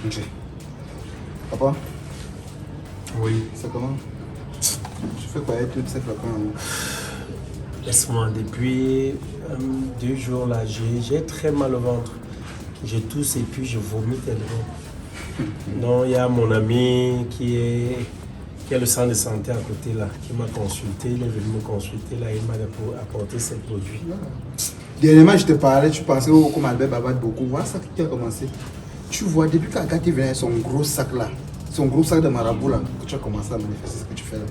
Ok. Papa, Oui. c'est comment? Je fais quoi avec toute cette flacon? Laisse-moi, depuis 2 jours là, j'ai très mal au ventre. Je tousse et puis je vomis tellement. Donc il y a mon ami qui a le centre de santé à côté là, qui m'a consulté, il est venu me consulter là, il m'a apporté ces produits. Dernièrement, je te parlais, tu pensais au comme Albert babate beaucoup. Voilà ça qui a commencé. Tu vois, depuis qu'Agathe est venue avec son gros sac là, son gros sac de marabout là, que tu as commencé à manifester ce que tu fais là.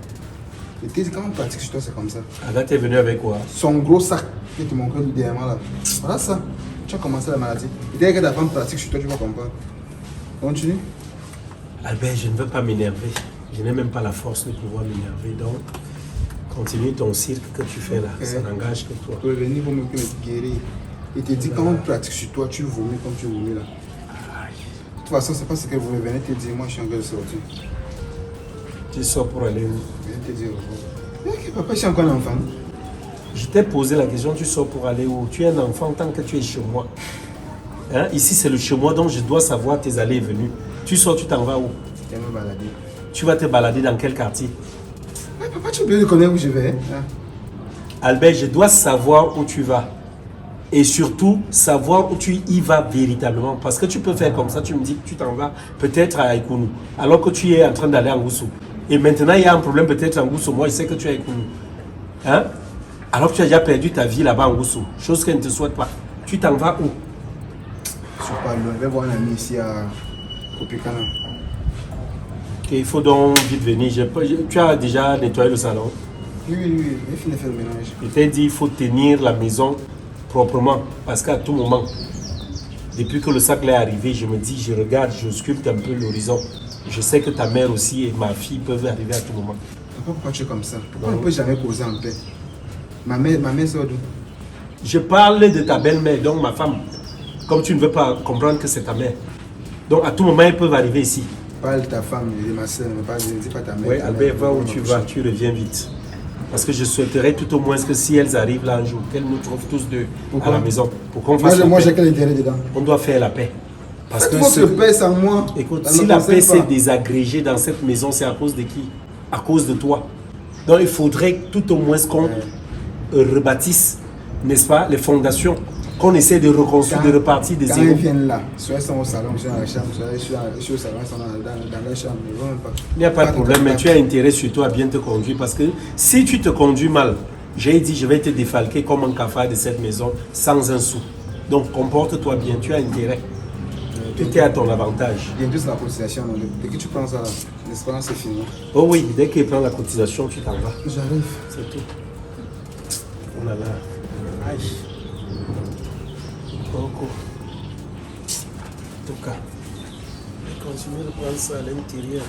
Et t'es quand on pratique sur toi, c'est comme ça. Agathe est venue avec quoi? Son gros sac qui te montrait dernièrement là. Voilà ça. Tu as commencé la maladie. Et dès que ta femme pratique sur toi, tu vas comprendre. Continue. Albert, je ne veux pas m'énerver. Je n'ai même pas la force de pouvoir m'énerver. Donc, continue ton cirque que tu fais là. Okay. Ça n'engage que toi. Tu peux venir pour me guérir. Et te dit quand on pratique sur toi, tu vomis comme tu vomis là. De toute façon, c'est pas ce que vous venez te dire. Moi, je suis en train de sortir. Tu sors pour aller où? Je viens te dire au revoir. Ok, papa, je suis encore un enfant. Je t'ai posé la question, tu sors pour aller où? Tu es un enfant tant que tu es chez moi. Hein? Ici, c'est le chez moi, donc je dois savoir tes allées et venues. Tu sors, tu t'en vas où? Je vais me balader. Tu vas te balader dans quel quartier? Ouais, papa, tu as oublié de connaître où je vais. Hein? Albert, je dois savoir où tu vas. Et surtout, savoir où tu y vas véritablement. Parce que tu peux faire comme ça, tu me dis que tu t'en vas peut-être à Ekounou, alors que tu es en train d'aller à Ngoussou. Et maintenant, il y a un problème peut-être à Ngoussou. Moi, je sais que tu es à Ekounou. Hein? Alors que tu as déjà perdu ta vie là-bas en Ngoussou. Chose que je ne te souhaite pas. Tu t'en vas où? Je suis pas loin. Je vais voir un ami ici à Kopikana. Okay, il faut donc vite venir. Tu as déjà nettoyé le salon? Oui. J'ai fini de faire le ménage. Je t'ai dit qu'il faut tenir la maison proprement. Parce qu'à tout moment, depuis que le sac est arrivé, je me dis, je regarde, je sculpte un peu l'horizon. Je sais que ta mère aussi et ma fille peuvent arriver à tout moment. Pourquoi tu es comme ça? Pourquoi on ne peut jamais causer en paix? Ma mère sort d'où? Je parle de ta belle-mère, donc ma femme. Comme tu ne veux pas comprendre que c'est ta mère. Donc à tout moment, elles peuvent arriver ici. Parle de ta femme et de ma soeur, mais pas, ne dis pas ta mère. Oui, Albert, va où tu vas, tu reviens vite. Parce que je souhaiterais tout au moins que si elles arrivent là un jour, qu'elles nous trouvent tous deux à la maison. Pour qu'on fasse Moi, j'ai quel intérêt dedans? On doit faire la paix. Parce que votre paix sans moi. Écoute, si la paix s'est désagrégée dans cette maison, c'est à cause de qui? À cause de toi. Donc il faudrait tout au moins qu'on rebâtisse, n'est-ce pas, les fondations, qu'on essaie de reconstruire, de repartir de zéro. Quand ils viennent là, soit ils sont au salon, soit dans la chambre, soit je suis au salon, ils sont dans leur chambre. Il n'y a pas de problème, mais tu as intérêt surtout à bien te conduire parce que si tu te conduis mal, j'ai dit je vais te défalquer comme un cafard de cette maison sans un sou. Donc comporte-toi bien, tu as intérêt. Tout est à ton avantage. Bientôt c'est la cotisation, dès que tu prends ça, l'espérance c'est fini. Oh oui, dès qu'il prend la cotisation, tu t'en vas. J'arrive. C'est tout. Oh là là. Aïe. Beaucoup. En tout cas, je continue de prendre ça à l'intérieur.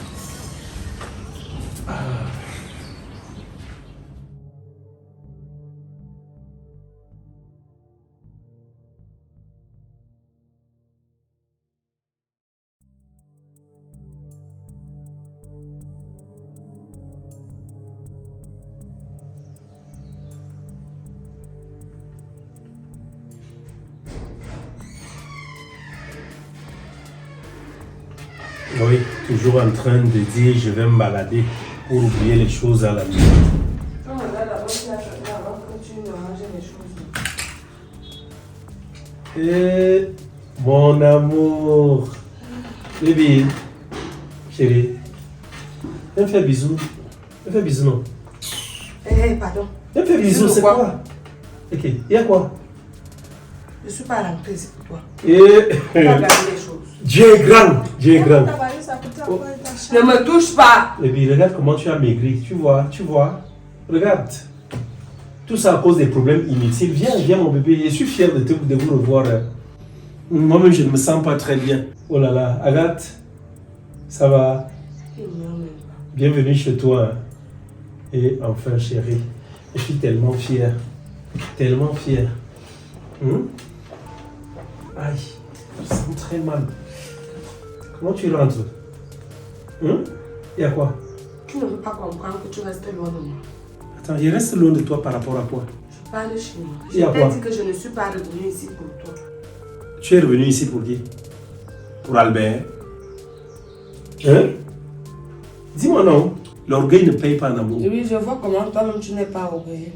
Oui, toujours en train de dire je vais me balader pour oublier les choses à la maison. Et mon amour, baby, chérie, viens me faire bisous. Viens faire bisous, non? Pardon. Viens me faire bisous, c'est quoi? Ok, il y a quoi? Je ne suis pas rentrée ici pour toi. Et Regarde les choses. Dieu est grand, Dieu est grand. Oh. Ne me touche pas. Et puis regarde comment tu as maigri, tu vois, regarde. Tout ça à cause des problèmes inutiles. Viens mon bébé, je suis fier de vous revoir. Moi-même je ne me sens pas très bien. Oh là là, Agathe, ça va? Bienvenue chez toi. Et enfin chérie, je suis tellement fier. Tellement fier. Aïe, je sens très mal. Comment tu rentres? Il y a quoi? Tu ne veux pas comprendre que tu restes loin de moi. Attends, je reste loin de toi par rapport à quoi? Je parle chez moi. Il y a Je quoi? t'ai dit que je ne suis pas revenue ici pour toi. Tu es revenu ici pour qui? Pour Albert? Hein? Dis-moi non. L'orgueil ne paye pas en amour. Oui, je vois comment toi-même tu n'es pas orgueilleux.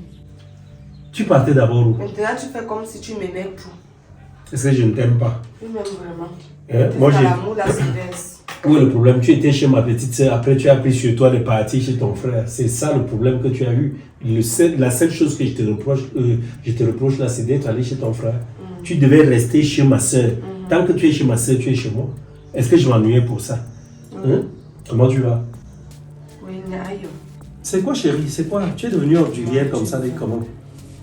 Tu partais d'abord où? Maintenant, tu fais comme si tu m'aimais tout. Est-ce que je ne t'aime pas? Tu m'aimes vraiment. Hein? Moi, j'ai... L'amour, la sévesse. Où est le problème? Tu étais chez ma petite soeur, après tu as pris sur toi de partir chez ton frère. C'est ça le problème que tu as eu. La seule chose que je te reproche là, c'est d'être allé chez ton frère. Tu devais rester chez ma soeur. Tant que tu es chez ma soeur, tu es chez moi. Est-ce que je m'ennuyais pour ça? Hein? Comment tu vas? Oui, Nayo. C'est quoi, chérie? C'est quoi? Tu es devenue ordurière comme ça, comment?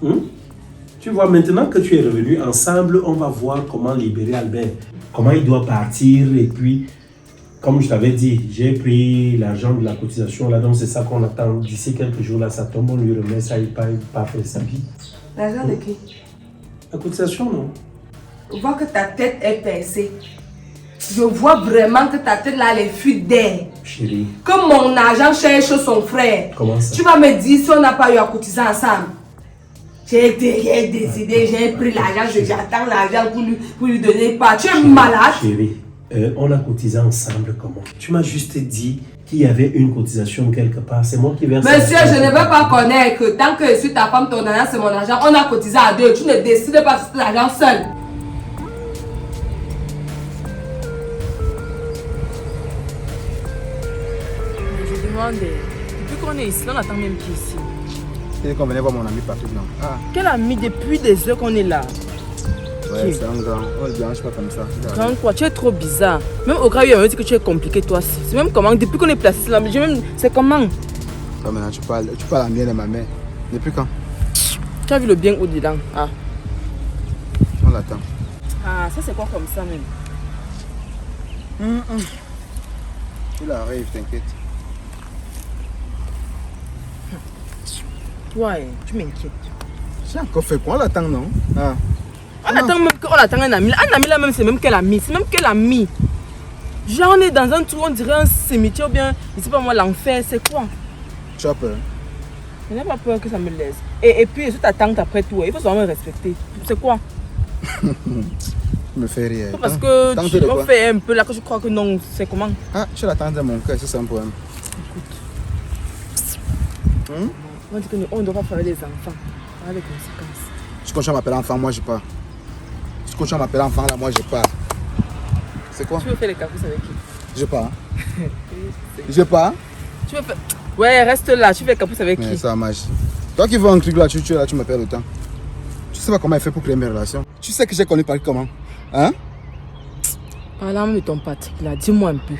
Hein? Tu vois, maintenant que tu es revenu ensemble, on va voir comment libérer Albert. Comment il doit partir et puis... Comme je t'avais dit, j'ai pris l'argent de la cotisation là, donc c'est ça qu'on attend. D'ici quelques jours là, ça tombe, on lui remet ça, il part faire sa vie. L'argent de qui? La cotisation, non? Je vois que ta tête est percée. Je vois vraiment que ta tête là, elle est fuite d'air. Chérie. Que mon argent cherche son frère. Comment ça? Tu vas me dire si on n'a pas eu à cotiser ensemble. J'ai décidé, j'ai pris l'argent, j'attends l'argent pour lui donner pas. Tu es malade? Chérie. On a cotisé ensemble comment? Tu m'as juste dit qu'il y avait une cotisation quelque part. C'est moi qui verse. Monsieur, je ne veux pas connaître que tant que je suis ta femme, ton argent, c'est mon argent. On a cotisé à deux. Tu ne décides pas de l'argent seul. Je demande, depuis qu'on est ici, on attend même qui ici? C'est qu'on venait voir mon ami partout, non? Ah, Quel ami depuis des heures qu'on est là? ouais, c'est un grand. On ne se dérange pas comme ça. Grand quoi, tu es trop bizarre. Même au cas où il m'a dit que tu es compliqué toi aussi. C'est même comment, depuis qu'on est placé là, c'est comment? Toi maintenant, tu parles en bien de ma mère. Depuis quand? Tu as vu le bien au-dedans? Ah. On l'attend. Ah, ça c'est quoi comme ça même? Il arrive, t'inquiète. Ouais, tu m'inquiètes. J'ai encore fait quoi? On l'attend, non? Ah. On attend même qu'on attend un ami. Un ami là même, c'est même quel ami? C'est même quel ami? Genre on est dans un trou, on dirait un cimetière ou bien, je sais pas moi, l'enfer, c'est quoi? Tu as peur? Je n'ai pas peur que ça me laisse. Et puis, je suis ta tante après tout. Il faut seulement me respecter. C'est quoi? Tu me fais rire. Parce que Tante tu de me quoi? fais un peu là que je crois que non. C'est comment? Ah, tu l'attends de mon cœur, c'est un problème. On dit qu'on ne doit pas faire des enfants. Voilà les conséquences. Tu continues à m'appeler enfant, moi je pars. Tu continues à m'appeler enfant, là, moi je pars. C'est quoi? Tu veux faire les caprices avec qui? Je pars. Je pars. Tu veux faire... Ouais, reste là. Tu fais les caprices avec Mais qui? ça marche. Toi qui veux un truc là, tu es là, tu me perds le temps. Tu sais pas comment il fait pour créer mes relations. Tu sais que j'ai connu par comment? Hein? Parlant de ton pote, là, dis-moi un peu.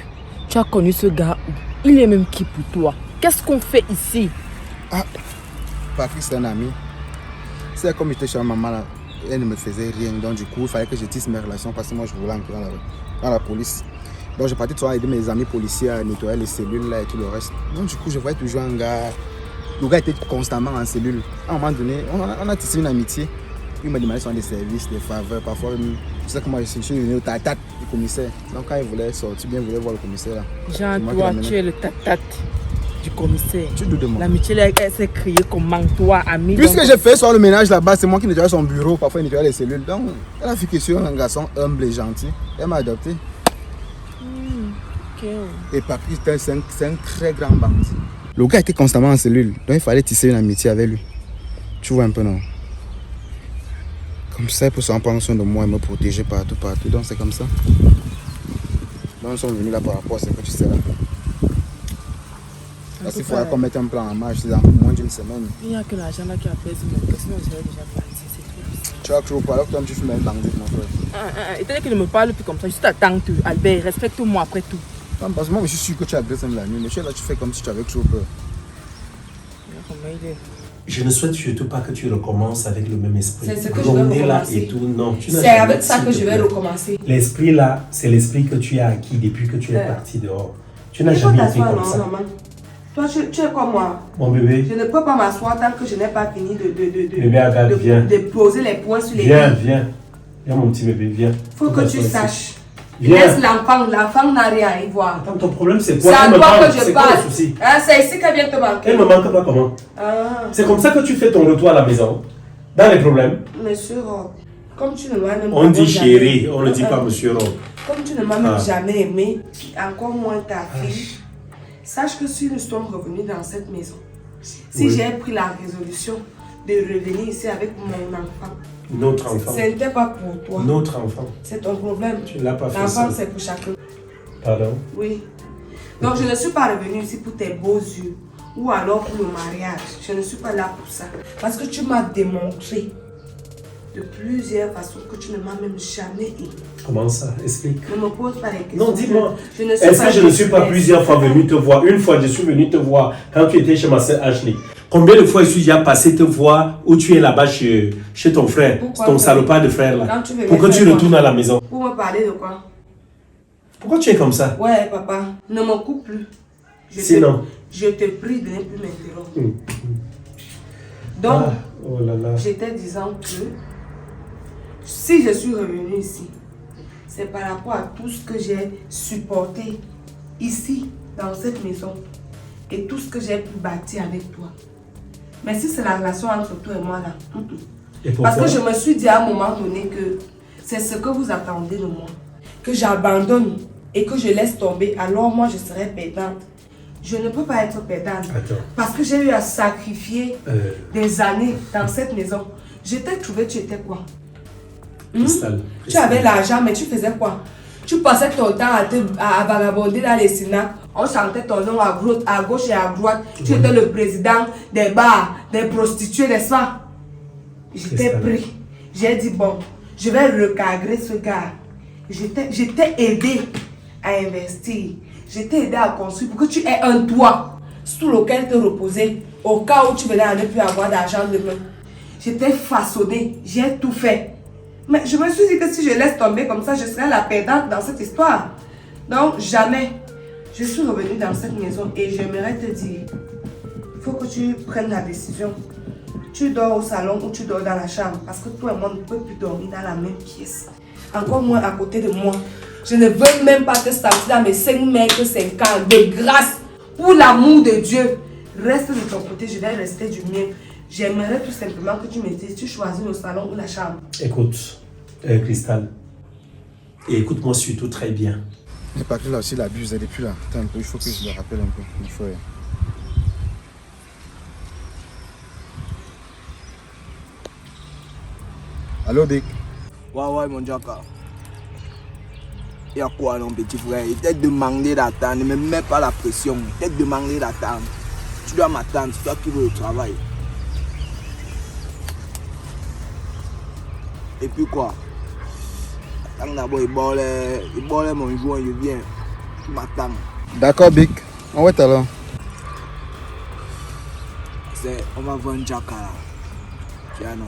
Tu as connu ce gars où? Il est même qui pour toi? Qu'est-ce qu'on fait ici? Ah, Patrick c'est un ami. C'est comme j'étais chez ma maman là, elle ne me faisait rien. Donc du coup, il fallait que je tisse mes relations parce que moi je voulais entrer dans la police. Donc j'ai parti de aider mes amis policiers à nettoyer les cellules là et tout le reste. Donc du coup, je voyais toujours un gars. Le gars était constamment en cellule. À un moment donné, on a tissé une amitié. Il m'a demandé sur des services, des faveurs. Parfois, tu sais comment je suis venu au tatat du commissaire. Donc quand il voulait sortir, bien, il voulait voir le commissaire là. Jean, toi, tu es le tatat du commissaire. Tu doutes de moi. L'amitié, elle s'est créée comment, toi, ami? Puisque j'ai fait sur le ménage là-bas, c'est moi qui nettoyais son bureau. Parfois, il nettoyait les cellules. Donc, elle a vu que je suis un garçon humble et gentil. Elle m'a adopté. Ok. Et Patrick, c'est un très grand bandit. Le gars était constamment en cellule. Donc, il fallait tisser une amitié avec lui. Tu vois un peu, non? Comme ça, pour s'en prendre soin de moi et me protéger partout. Donc, c'est comme ça. Donc, nous sommes venus là par rapport à ce que tu sais là. Parce qu'il faudra qu'on mette un plan en marche dans moins d'une semaine. Il n'y a que l'argent là qui a pèsé mon cœur, sinon j'aurais déjà parti, c'est trop bizarre. Tu as cru pas alors que toi tu fumes un bandit, mon frère. Étant donné qu'il ne me parle plus comme ça, je suis ta tante, Albert, respecte-moi après tout. Non, parce que moi je suis sûr que tu agresses la nuit, mais tu es là, tu fais comme si tu avais trop peur. Je ne souhaite surtout pas que tu recommences avec le même esprit. C'est ce que je vais Gronder là recommencer. et tout, non. Tu n'as C'est jamais avec ça s'il que te je vais plaît. recommencer. L'esprit là, c'est l'esprit que tu as acquis depuis que tu es Ouais. parti dehors. Tu n'as Il faut jamais été t'asseoir, comme non, ça. maman. Toi, tu es comme moi. Mon bébé, Je ne peux pas m'asseoir tant que je n'ai pas fini Bébé Agathe, viens. de poser les points sur les viens, lignes. viens. Viens mon petit bébé, viens. Il faut que tu saches. Viens. Laisse l'enfant n'a rien à y voir. Attends, ton problème c'est C'est quoi? à Elle me toi manque. que je C'est quoi parle. le souci? Hein, c'est ici qu'elle vient te manquer. Elle me manque pas comment? Ah, C'est comme ça que tu fais ton retour à la maison. Dans les problèmes. monsieur Rob, comme tu ne m'as même On pas dit jamais- chérie, on ne dit pas monsieur Rob. Comme tu ne m'as même jamais aimé, encore moins ta fille, sache que si nous sommes revenus dans cette maison, si j'ai pris la résolution de revenir ici avec mon enfant, Notre enfant. ce n'était pas pour toi. Notre enfant. C'est ton problème. Tu ne l'as pas fait L'enfant, seul. c'est pour chacun. Pardon? Oui. Donc, je ne suis pas revenue ici pour tes beaux yeux ou alors pour le mariage. Je ne suis pas là pour ça. Parce que tu m'as démontré de plusieurs façons que tu ne m'as même jamais aimé. Comment ça? Explique. Ne me pose pas les questions. Non, dis-moi. Je ne suis Est-ce pas que je ne suis pas déçue. plusieurs fois venu te voir? Une fois, je suis venu te voir quand tu étais chez ma sœur Ashley. Combien de fois je suis déjà passé te voir où tu es là-bas chez ton frère, Pourquoi ton ça? salopard de frère là? Quand tu veux Pour que me tu faire retournes quoi? à la maison. Pour me parler de quoi? Pourquoi tu es comme ça? Ouais, papa, ne me coupe plus. Sinon. Je te prie de ne plus m'interrompre. Hum. Donc, Ah, oh là là. j'étais disant que si je suis revenue ici, c'est par rapport à tout ce que j'ai supporté ici, dans cette maison, et tout ce que j'ai pu bâtir avec toi. Mais si c'est la relation entre toi et moi là, Et pourquoi? parce que je me suis dit à un moment donné que c'est ce que vous attendez de moi, que j'abandonne et que je laisse tomber, alors moi je serai perdante. Je ne peux pas être perdante. Attends. Parce que j'ai eu à sacrifier des années dans cette maison. Je t'ai trouvé, tu étais quoi? Cristal. Tu avais l'argent, mais tu faisais quoi? Tu passais ton temps à vagabonder dans les synagogues. On chantait ton nom à gauche et à droite. Tu étais le président des bars, des prostituées, n'est-ce pas? J'étais pris. J'ai dit, bon, je vais recadrer ce gars. Je t'ai aidé à investir. Je t'ai aidé à construire pour que tu aies un toit sous lequel te reposer au cas où tu venais à ne plus avoir d'argent demain. Je t'ai façonné, j'ai tout fait. Mais je me suis dit que si je laisse tomber comme ça, je serai la perdante dans cette histoire. Donc, jamais. Je suis revenue dans cette maison et j'aimerais te dire, il faut que tu prennes la décision. Tu dors au salon ou tu dors dans la chambre parce que toi et moi ne pouvons plus dormir dans la même pièce. Encore moins à côté de moi. Je ne veux même pas te sentir dans mes 5 mètres 50. De grâce, pour l'amour de Dieu, reste de ton côté, je vais rester du mien. J'aimerais tout simplement que tu me dises, tu choisis le salon ou la chambre. Écoute, Cristal, et écoute-moi surtout très bien. Mais pas que là aussi, la buse, elle est plus là. Attends un peu, il faut que je le rappelle un peu. Il faut... Allô, Dick? Ouais, mon Jaka. Il y a quoi, mon petit frère? Il t'a demandé d'attendre, ne me mets pas la pression. Il t'a demandé d'attendre. Tu dois m'attendre, c'est toi qui veux le travail. Et puis quoi? Attends d'abord, il boit mon joint, je viens. Tu m'attends. D'accord, Big. On va être alors. On va voir un Jaka là. Tu as un nom.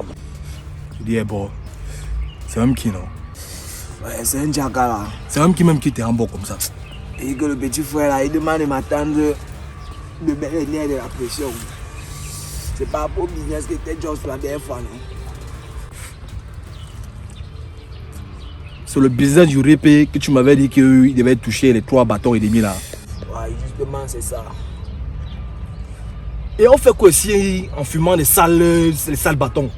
Je dis, bon, c'est un homme qui, non? Ouais, c'est un Jaka là. C'est un homme qui même qui était en bas comme ça. Et que le petit frère là, il demande de m'attendre de mettre les nerfs de la pression. C'est pas pour business que t'es juste la dernière fois, non? C'est le business du répé que tu m'avais dit qu'il devait toucher les 3 bâtons et demi là. Ouais, justement, c'est ça. Et on fait quoi aussi en fumant les sales bâtons?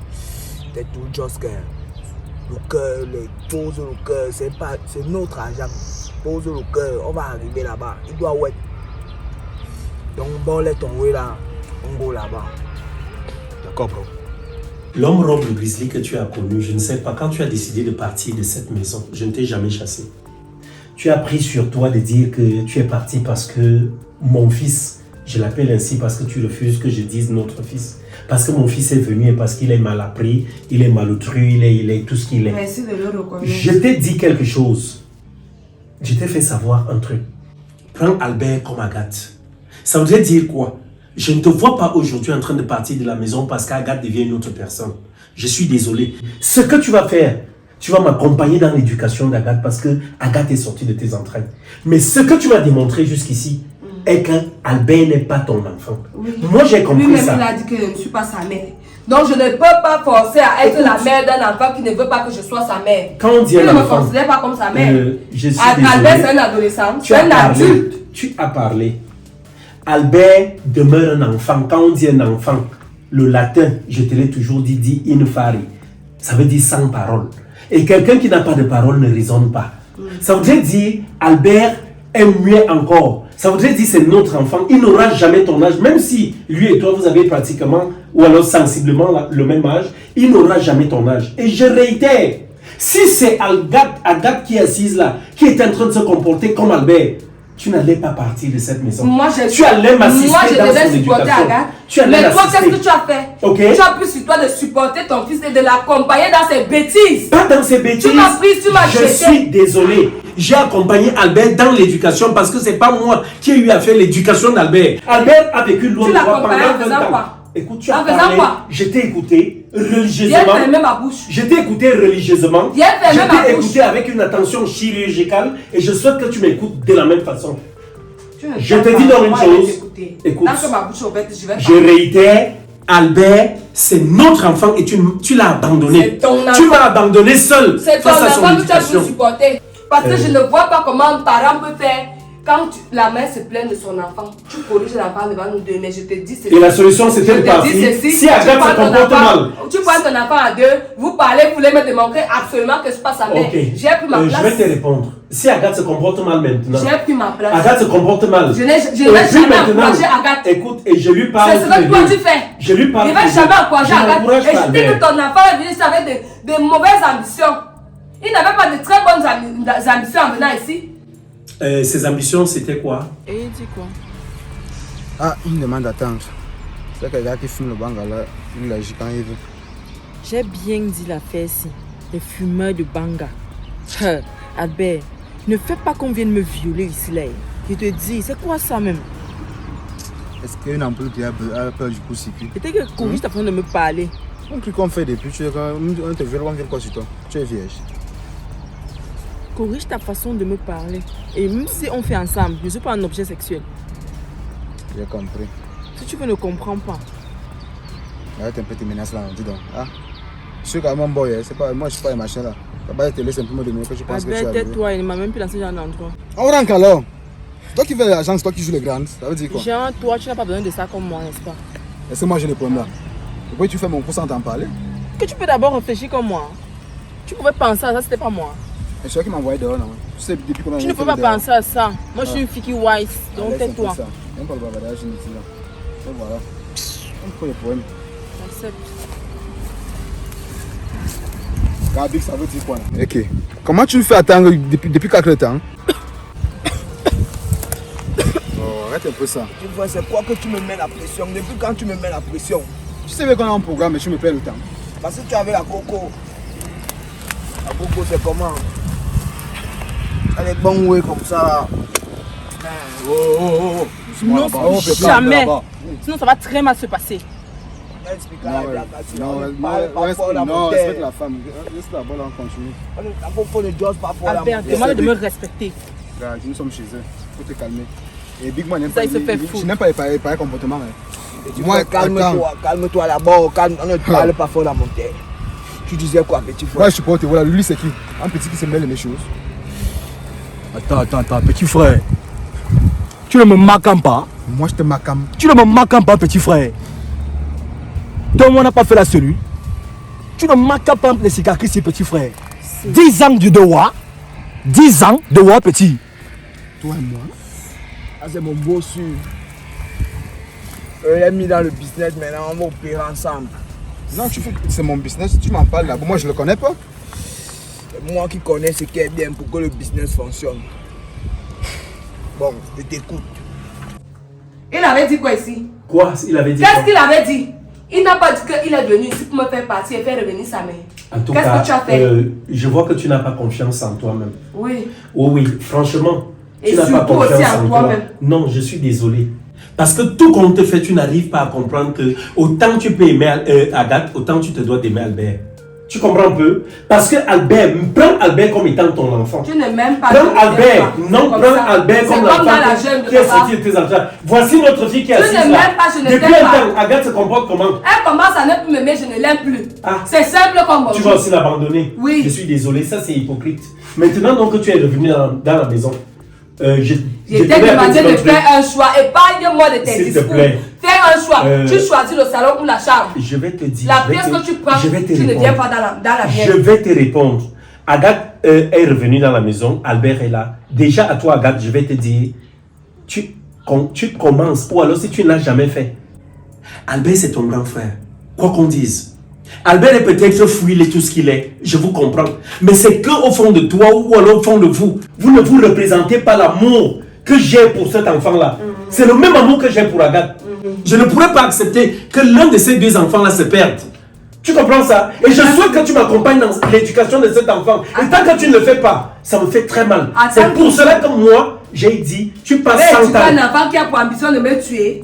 C'est tout juste que le cœur, les poses le cœur, c'est notre argent. Pose le cœur, on va arriver là-bas. Il doit ouais. Donc bon, laisse tomber là, on go là-bas. D'accord, bro. L'homme robe de Grizzly que tu as connu, je ne sais pas, quand tu as décidé de partir de cette maison, je ne t'ai jamais chassé. Tu as pris sur toi de dire que tu es parti parce que mon fils, je l'appelle ainsi parce que tu refuses que je dise notre fils. Parce que mon fils est venu et parce qu'il est mal appris, il est malotru, il est tout ce qu'il est. Merci de le reconnaître. Je t'ai dit quelque chose. Je t'ai fait savoir un truc. Prends Albert comme Agathe. Ça voudrait dire quoi? Je ne te vois pas aujourd'hui en train de partir de la maison parce qu'Agathe devient une autre personne. Je suis désolé. Ce que tu vas faire, tu vas m'accompagner dans l'éducation d'Agathe parce que Agathe est sortie de tes entrailles. Mais ce que tu m'as démontré jusqu'ici est qu'Albert n'est pas ton enfant. Oui. Moi, j'ai compris Lui-même, ça. il a dit que je ne suis pas sa mère. Donc, je ne peux pas forcer à être la mère d'un enfant qui ne veut pas que je sois sa mère. Quand on dit Il un ne me enfant, considère pas comme sa mère. je suis Albert, désolé. c'est un adolescent, Tu c'est as un parlé. adulte. Tu as parlé. Albert demeure un enfant. Quand on dit un enfant, le latin, je te l'ai toujours dit infari. Ça veut dire sans parole. Et quelqu'un qui n'a pas de parole ne raisonne pas. Ça voudrait dire Albert est muet encore. Ça voudrait dire c'est notre enfant. Il n'aura jamais ton âge. Même si lui et toi, vous avez pratiquement, ou alors sensiblement le même âge, il n'aura jamais ton âge. Et je réitère, si c'est Agathe qui est assise là, qui est en train de se comporter comme Albert, tu n'allais pas partir de cette maison. Tu allais m'assister dans son éducation. Tu allais mais toi, l'assister. qu'est-ce que tu as fait? Okay. Tu as pris sur toi de supporter ton fils et de l'accompagner dans ses bêtises. Pas dans ses bêtises. Tu m'as pris, tu m'as Je jeté. suis désolé. J'ai accompagné Albert dans l'éducation parce que c'est pas moi qui ai eu à faire l'éducation d'Albert. Albert a vécu loin de moi pendant 20 ans. Quoi? Écoute, tu as En faisant parlé. quoi? Je t'ai écouté religieusement. Viens fermer ma bouche. Je t'ai écouté religieusement. Viens fermer ma Je t'ai bouche. écouté avec une attention chirurgicale et je souhaite que tu m'écoutes de la même façon. Je te dis donc une chose. Écoute, Tant que ma bouche est ouverte, je vais je réitère, Albert, c'est notre enfant et tu l'as abandonné. C'est ton enfant. Tu m'as abandonné seul C'est ton face à son enfant que tu as pu éducation. supporter. Parce que je ne vois pas comment un parent peut faire quand la mère se plaint de son enfant. Tu corriges l'enfant devant nous deux, mais je te dis ceci. Et la solution, c'était de Je te partir. dis ceci, Si Agathe tu prends se ton comporte enfant- mal. Tu prends ton enfant à deux, vous parlez, vous voulez me démontrer absolument que c'est pas sa mère. Ok. J'ai pris ma place. Je vais te répondre. Si Agathe se comporte mal maintenant. J'ai pris ma place. Agathe se comporte mal. Je n'ai Et jamais puis maintenant, encouragé Agathe. écoute, et je lui parle. C'est ce tous que les toi deux. tu fais. Je lui parle. Il va tous les jamais deux. encourager Je Agathe. n'encourage Et pas je dis que Albert. ton enfant est venu ici avec de mauvaises ambitions. Il n'avait pas de très bonnes ambitions en venant ici. Ses ambitions, c'était quoi? Et il dit quoi? Ah, il me demande d'attendre. C'est quelqu'un qui fume le banga là, il agit quand il veut. J'ai bien dit l'affaire ici. Les fumeurs de banga. Albert, ne fais pas qu'on vienne me violer ici là. Je te dis, c'est quoi ça même? Est-ce qu'une ampoule qui a peur du coup circuit? C'était que Courage t'as train de me parler. Un truc qu'on fait depuis, tu es quand on te viole, on vient quoi sur toi? Tu es vierge. Corrige ta façon de me parler. Et même si on fait ensemble, je ne suis pas un objet sexuel. J'ai compris. Si tu ne comprends pas. Arrête un peu tes menaces là, dis donc. Ah, je suis quand même un boy, c'est pas, moi je suis pas un machin là. T'as pas te laisser simplement de que je pense que tu Albert, as. tais-toi, il ne m'a même plus dans ce genre d'endroit. On rentre alors. Toi qui fais l'agence, toi qui joues les grandes, ça veut dire quoi? Genre, toi, tu n'as pas besoin de ça comme moi, n'est-ce pas? Est-ce que moi j'ai des problèmes là? Pourquoi tu fais mon cours sans t'en parler? Que tu peux d'abord réfléchir comme moi. Tu pouvais penser à ça, c'était pas moi. Et c'est toi qui m'as envoyé dehors, non? Tu sais depuis combien Tu ne peux pas penser à ça. Moi, je suis une fille qui wise, donc tais-toi. Même pas le bavardage, je dis là. Et voilà. On prend les problèmes. J'accepte. Gabi, ça veut dire quoi là? Ok. Comment tu me fais attendre depuis 4 temps? Oh, arrête un peu ça. Tu vois, c'est quoi que tu me mets la pression? Depuis quand tu me mets la pression? Tu savais qu'on a un programme et tu me perds le temps. Parce que tu avais la coco. La coco, c'est comment? Elle est bonne, ouais, comme ça. Oh. Non, jamais. Sinon, ça va très mal se passer. Non, respecte la femme. Laisse la bonne en continue. La coco ne dose pas pour la Albert, monter. demande de me respecter. Regarde, nous sommes chez eux. Faut te calmer. Et Big Man n'aime Ça, pas. il se fait fou. Je n'aime pas les pareils comportements. Hein. Tu vois, calme-toi là-bas. On ne parle pas fort la montée. Tu disais quoi, petit frère? Ouais, je supporte. Voilà, lui, c'est qui? Un petit qui se mêle les choses. Attends, petit frère. Tu ne me marques pas. Moi, je te macam. Tu ne me marques pas, petit frère. Toi, on n'a pas fait la cellule. Tu ne marques pas les cicatrices, petit frère. 10 ans de devoir. 10 ans de devoir, petit. Toi et moi. Ah, c'est mon beau sûr. Il est mis dans le business maintenant, on va opérer ensemble. Non, c'est mon business. Tu m'en parles là. Moi, je le connais pas. C'est moi qui connais ce qui est bien pour que le business fonctionne. Bon, je t'écoute. Il avait dit quoi ici? Quoi? Il avait dit Qu'est-ce quoi? qu'il avait dit? Il n'a pas dit qu'il est venu ici pour me faire partir et faire revenir sa mère. En tout Qu'est-ce cas, que tu as fait? je vois que tu n'as pas confiance en toi-même. Oui. Oui, franchement, Et tu n'as pas surtout confiance aussi en en toi. toi-même. Non, je suis désolé. Parce que tout qu'on te fait, tu n'arrives pas à comprendre que autant tu peux aimer Agathe, autant tu te dois d'aimer Albert. Tu comprends un peu? Parce que Albert, prends Albert comme étant ton enfant. Tu ne m'aimes pas. Prends Albert, non, prends Albert comme l'enfant qui est sorti de tes enfants. Voici notre fille qui est Tu assise ne m'aimes là. pas, je ne Depuis t'aime un pas. temps, Agathe se comporte comment? Elle commence à ne plus m'aimer, je ne l'aime plus. Ah. C'est simple comme Tu bonjour. vas aussi l'abandonner. Oui. Je suis désolé, ça c'est hypocrite. Maintenant donc que tu es revenu dans la maison, je t'ai demandé de faire un choix. Épargne-moi de tes S'il te discours. plaît. Fais un choix. Tu choisis le salon ou la chambre. Je vais te dire. La pièce que tu prends, tu ne viens pas dans la mienne. Je vais te répondre. Agathe est revenu dans la maison, Albert est là. Déjà, à toi, Agathe, je vais te dire, tu commences, ou alors si tu ne l'as jamais fait. Albert, c'est ton grand frère. Quoi qu'on dise. Albert est peut-être fouillé et tout ce qu'il est, je vous comprends. Mais c'est qu'au fond de toi ou alors au fond de vous, vous ne vous représentez pas l'amour que j'ai pour cet enfant-là. C'est le même amour que j'ai pour Agathe. Je ne pourrais pas accepter que l'un de ces deux enfants-là se perde. Tu comprends ça? Et je souhaite que tu m'accompagnes dans l'éducation de cet enfant. Et tant que tu ne le fais pas, ça me fait très mal. C'est pour cela que moi, j'ai dit, tu passes 100 ans. Tu as un enfant qui a pour ambition de me tuer.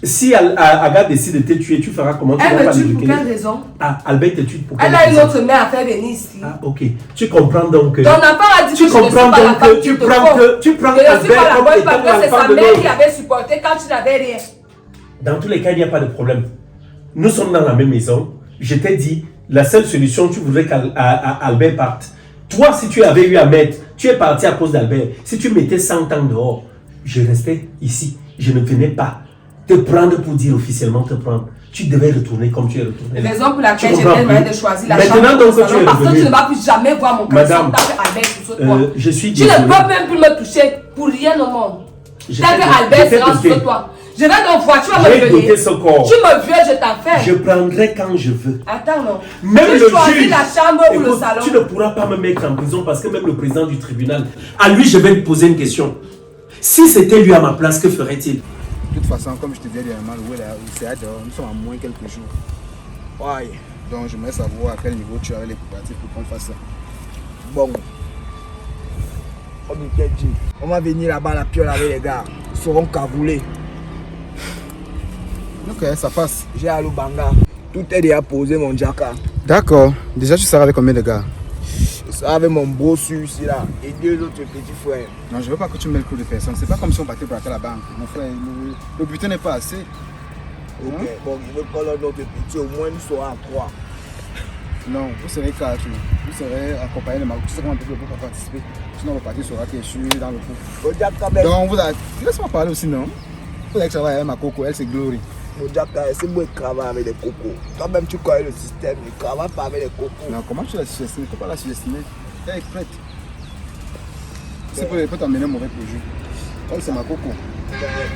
Si Agathe décide de te tuer, tu feras comment? Tu Elle me tue pour quelle raison? Ah, Albert te tue pour quelle raison? Elle a une autre mère à faire venir ici. Ah, ok. Tu comprends donc que... Ton enfant a dit que je ne suis pas la femme qu'il te faut. Tu prends je ne suis pas la bonne Albert femme, c'est sa mère qui avait supporté quand tu n'avais rien. Dans tous les cas, il n'y a pas de problème. Nous sommes dans la même maison. Je t'ai dit, la seule solution, tu voudrais qu'Albert parte. Toi, si tu avais eu à mettre, tu es parti à cause d'Albert. Si tu mettais 100 ans dehors, je restais ici. Je ne venais pas te prendre pour dire officiellement te prendre. Tu devais retourner comme tu es retourné. La raison pour laquelle j'ai demandé de choisir la chambre. Maintenant, donc, tu es parce que revenu. tu ne vas plus jamais voir mon cœur sans qu'Albert sur toi. Je suis Tu désolé. ne peux même plus me toucher pour rien au monde. Tant qu'Albert sera sur toi. Je vais dans voiture me violer. Tu me violes, je t'affaire. Je prendrai quand je veux. Attends, non. Même tu le choisis juge, la chambre ou le salon. Tu ne pourras pas me mettre en prison parce que même le président du tribunal, à lui, je vais te poser une question. Si c'était lui à ma place, que ferait-il? De toute façon, comme je te disais dernièrement, c'est à dehors. Nous sommes à moins quelques jours. Ouais. Donc, j'aimerais savoir à quel niveau tu avais les préparatifs pour qu'on fasse ça. Bon. Comme il t'a dit, on va venir là-bas la piole avec les gars. Ils seront cagoulés. Ok, ça passe. J'ai à Lubanga. Tout est déjà posé, mon jacka. D'accord. Déjà, tu seras avec combien de gars? Je serai avec mon bossu ici là. Et 2 autres petits frères. Non, je veux pas que tu mêles le coup de personnes. C'est pas comme si on partait braquer la banque. Mon frère, le butin n'est pas assez. Ok, bon, il veut qu'on ait notre petit. Au moins, nous serons à 3. Non, vous serez 4. Vous serez accompagné de ma... Tu sais comment on peut pas participer. Sinon, le parti sera caché dans le coup. Donc, vous avez... Laisse-moi parler aussi, non? Vous avez travaillé avec ma coco, elle c'est Glory. Mon Jacka, c'est moi qui travaille avec les cocos. Toi-même, tu connais le système, il ne travaille pas avec les cocos. Non, comment tu l'as sous-estimé? Il ne faut pas la sous-estimer. Elle est prête. C'est pour t'emmener un mauvais projet. Elle, c'est ma coco.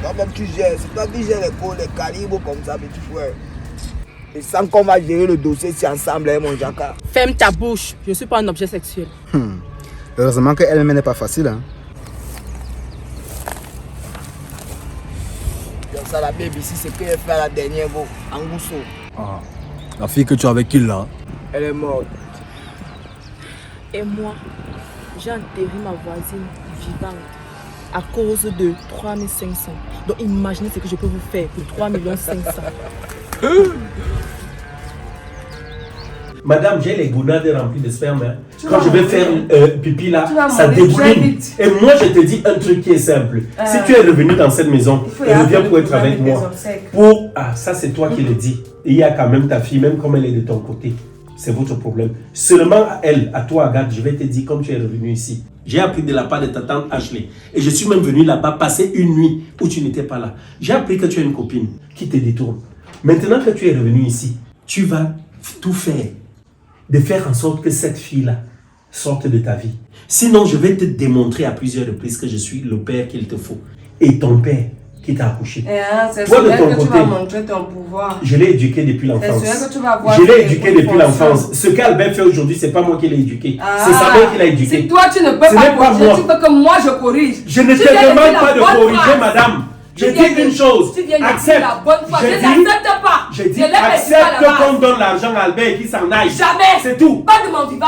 Toi-même, tu gères. C'est toi qui gères les calibres comme ça, petit frère. Et sans qu'on va gérer le dossier si ensemble, hein, mon Jacka. Ferme ta bouche. Je ne suis pas un objet sexuel. Heureusement qu'elle-même n'est pas facile. Hein. Ça, la baby ici, c'est qu'elle fait la dernière go, en Gousso. Ah, la fille que tu as avec qui là? Elle est morte. Et moi, j'ai enterré ma voisine vivante à cause de 3500. Donc imaginez ce que je peux vous faire pour 3 500 000. Madame, j'ai les gounades remplies de sperme. Hein. Quand je vais faire pipi là, ça débouline. Et moi, je te dis un truc qui est simple. Si tu es revenu dans cette maison, reviens pour être avec moi. Ah, ça c'est toi qui le dis. Et il y a quand même ta fille, même comme elle est de ton côté. C'est votre problème. Seulement à elle, à toi, Agathe, je vais te dire comme tu es revenu ici. J'ai appris de la part de ta tante Ashley. Et je suis même venu là-bas passer une nuit où tu n'étais pas là. J'ai appris que tu as une copine qui te détourne. Maintenant que tu es revenu ici, tu vas tout faire de faire en sorte que cette fille-là sorte de ta vie. Sinon, je vais te démontrer à plusieurs reprises que je suis le père qu'il te faut. Et ton père qui t'a accouché. C'est toi, de sûr ton que côté, tu vas montrer ton pouvoir. je l'ai éduqué depuis l'enfance. C'est sûr que tu vas voir. Je l'ai éduqué depuis l'enfance. Ce qu'Albert fait aujourd'hui, c'est pas moi qui l'ai éduqué. C'est sa mère qui l'a éduqué. Si toi, tu ne peux Ce n'est pas corriger, moi. tu veux que moi je corrige. Je ne te demande pas de corriger, madame. Je dis une chose. Tu viens de dire Accepte. la bonne foi. Je Je dis- n'accepte pas. J'ai dit Je l'ai fait accepte là-bas. qu'on donne l'argent à Albert et qu'il s'en aille. Jamais. C'est tout. Pas de mon vivant.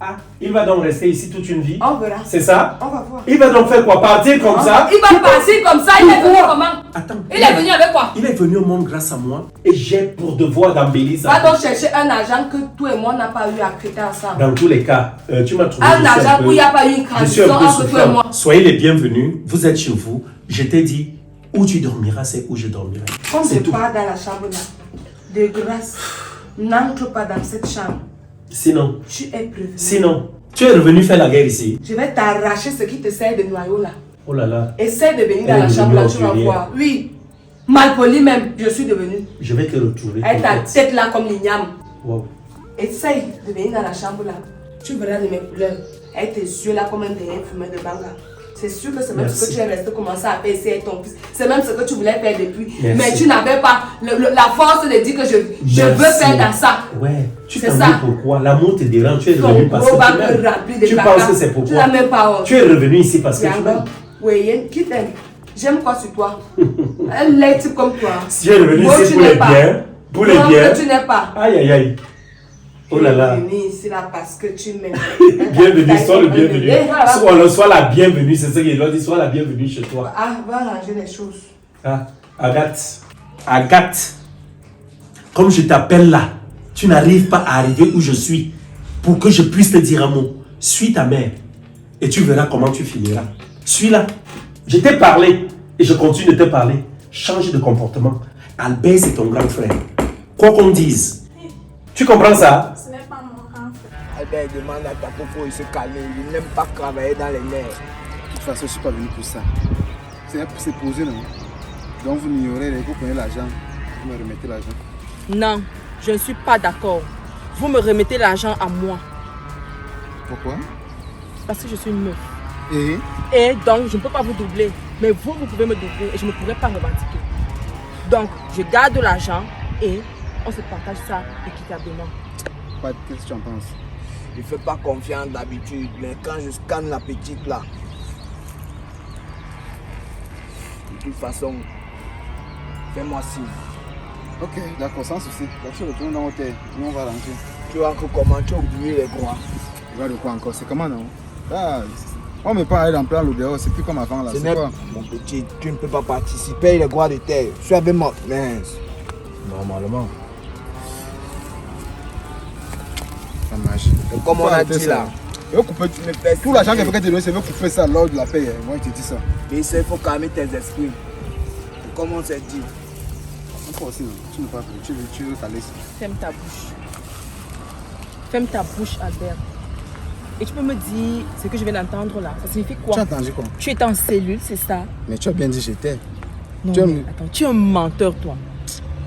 Ah, il va donc rester ici toute une vie. On verra. C'est ça? On va voir. Il va donc faire quoi? Partir comme ça? Il va passer comme ça. Il est venu comment? Attends. Il est venu avec quoi? Il est venu au monde grâce à moi et j'ai pour devoir d'embellir ça. Va donc chercher un agent que toi et moi n'a pas eu à traiter ensemble. Dans tous les cas, tu m'as trouvé. Un je suis agent peu- où il n'y a pas eu une Je suis un transition peu entre toi et souffrant. moi. Soyez les bienvenus. Vous êtes chez vous. Je t'ai dit, où tu dormiras, c'est où je dormirai. On C'est ne tout. part dans la chambre là. De grâce, n'entre pas dans cette chambre. Sinon, Tu es prévenu. sinon, tu es revenu faire la guerre ici. Je vais t'arracher ce qui te sert de noyau là. Oh là là, Essaie de venir Elle dans la est chambre devenue là, tu vas ordurière. voir. Oui. Malpoli même, je suis devenue. je vais te retrouver. Avec ta t'inquiète. tête là comme l'igname. Wow. Essaye de venir dans la chambre là. Tu verras de mes couleurs. Avec tes yeux là comme un dernier fumeur de banga. C'est sûr que c'est même ce que tu es resté commencer à faire ici avec ton fils. C'est même ce que tu voulais faire depuis. Merci. Mais tu n'avais pas la force de dire que je veux faire dans ça. Ouais, tu C'est t'en ça. dis pourquoi? L'amour te dérange, tu es Ton revenu parce gros que bac tu m'aimes. rempli de Tu caca. penses que c'est Tu pourquoi? n'as même pas honte. Tu es revenu ici parce que tu m'aimes. Oui, qui t'aime? J'aime quoi sur toi? Un lait type comme toi. Si tu es revenu Moi, ici tu pour n'es les pas. biens, pour les Non, biens. que tu n'es pas. Aïe aïe aïe. Oh là là. Tu es venu ici là parce que tu m'aimes. Bienvenue, sois le bienvenu. Eh, voilà. Sois la bienvenue, c'est ça qu'il doit dire, sois la bienvenue chez toi. Ah, va arranger les choses. Ah, Agathe, comme je t'appelle là, tu n'arrives pas à arriver où je suis pour que je puisse te dire un mot. Suis ta mère et tu verras comment tu finiras. Suis-la. Je t'ai parlé et je continue de te parler. Change de comportement. Albert, c'est ton grand frère. Quoi qu'on dise. Tu comprends ça? Ce n'est pas mon grand frère. Albert demande à ta coco, il se calme. Il n'aime pas travailler dans les nerfs. De toute façon, je ne suis pas venu pour ça. C'est posé, non? Donc vous m'ignorez, vous prenez l'argent, vous me remettez l'argent. Non, je ne suis pas d'accord. Vous me remettez l'argent à moi. Pourquoi? Parce que je suis une meuf. Et Et donc, je ne peux pas vous doubler. Mais vous pouvez me doubler et je ne pourrai pas revendiquer. Donc, je garde l'argent et on se partage ça équitablement. qu'est-ce que tu en penses? Il ne fait pas confiance d'habitude, mais quand je scanne la petite là, de toute façon, fais-moi signe. Ok, d'accord, sans souci. Tu retournes dans l'hôtel, nous on va rentrer. Tu vois que comment tu as oublié les croix. Regarde de quoi encore, c'est comment non? Là, on ne met pas à aller en plein l'eau dehors, c'est plus comme avant là, Ce c'est n'est quoi? mon petit, tu ne peux pas participer les droits de terre. Je suis avec moi. Mince. Normalement. Ça marche. Et comme on a dit là, Tout l'argent qu'il faut que tu donnes, c'est pour couper ça lors de la paix. Moi, je te dis ça. mais il faut calmer tes esprits. Et comme on s'est dit, Encore aussi, non? Tu ne veux pas, tu veux caler ça. Ferme ta bouche. Ferme ta bouche, Albert. Et tu peux me dire ce que je viens d'entendre là. Ça signifie quoi? Tu as entendu quoi? Tu es en cellule, c'est ça? Mais tu as bien dit j'étais. Non, Tu as- mais attends, tu es un menteur, toi.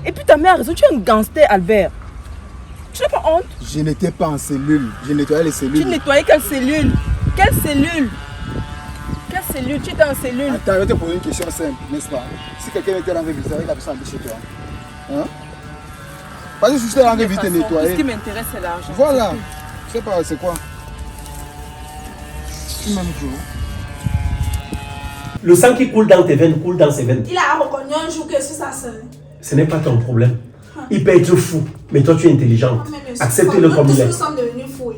Et puis ta mère a raison, tu es un gangster, Albert. Tu n'as pas honte? Je n'étais pas en cellule, je nettoyais les cellules. Tu nettoyais quelle cellule? Quelle cellule? Quelle cellule? Tu étais en cellule. Attends, je vais te poser une question simple, n'est-ce pas? Si quelqu'un était rentré visiter avec la personne chez toi, hein? Parce que si je t'ai rentré De toute visiter façon, tout ce qui nettoyer. m'intéresse, c'est l'argent. Voilà. Je sais pas, c'est quoi? Tu m'aimes toujours. Le sang qui coule dans tes veines coule dans ses veines. Il a reconnu un jour que je suis sa sœur. Ce n'est pas ton problème. Il peut être fou, mais toi tu es intelligente. Accepte-le comme il est. Nous sommes devenus fous.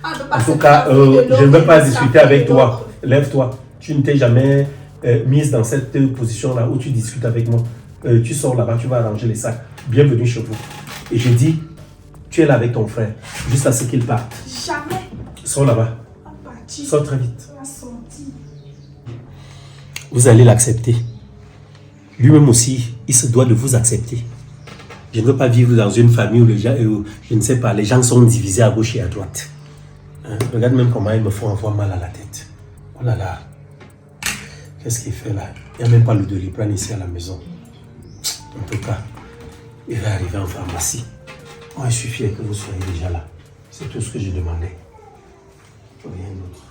En tout cas, je ne veux pas discuter avec toi. Lève-toi. Tu ne t'es jamais mise dans cette position-là où tu discutes avec moi. Tu sors là-bas, tu vas arranger les sacs. Bienvenue chez vous. Et je dis, tu es là avec ton frère, juste à ce qu'il parte. Jamais. Sors là-bas. On partit. Sors très vite. On a sorti. Vous allez l'accepter. Lui-même aussi, il se doit de vous accepter. Je ne veux pas vivre dans une famille où les gens, je ne sais pas, les gens sont divisés à gauche et à droite. Hein? Regarde même comment ils me font avoir mal à la tête. Oh là là. Qu'est-ce qu'il fait là? Il n'y a même pas le Doliprane ici à la maison. En tout cas, il va arriver en pharmacie. Moi, il suffit que vous soyez déjà là. C'est tout ce que je demandais. Rien d'autre.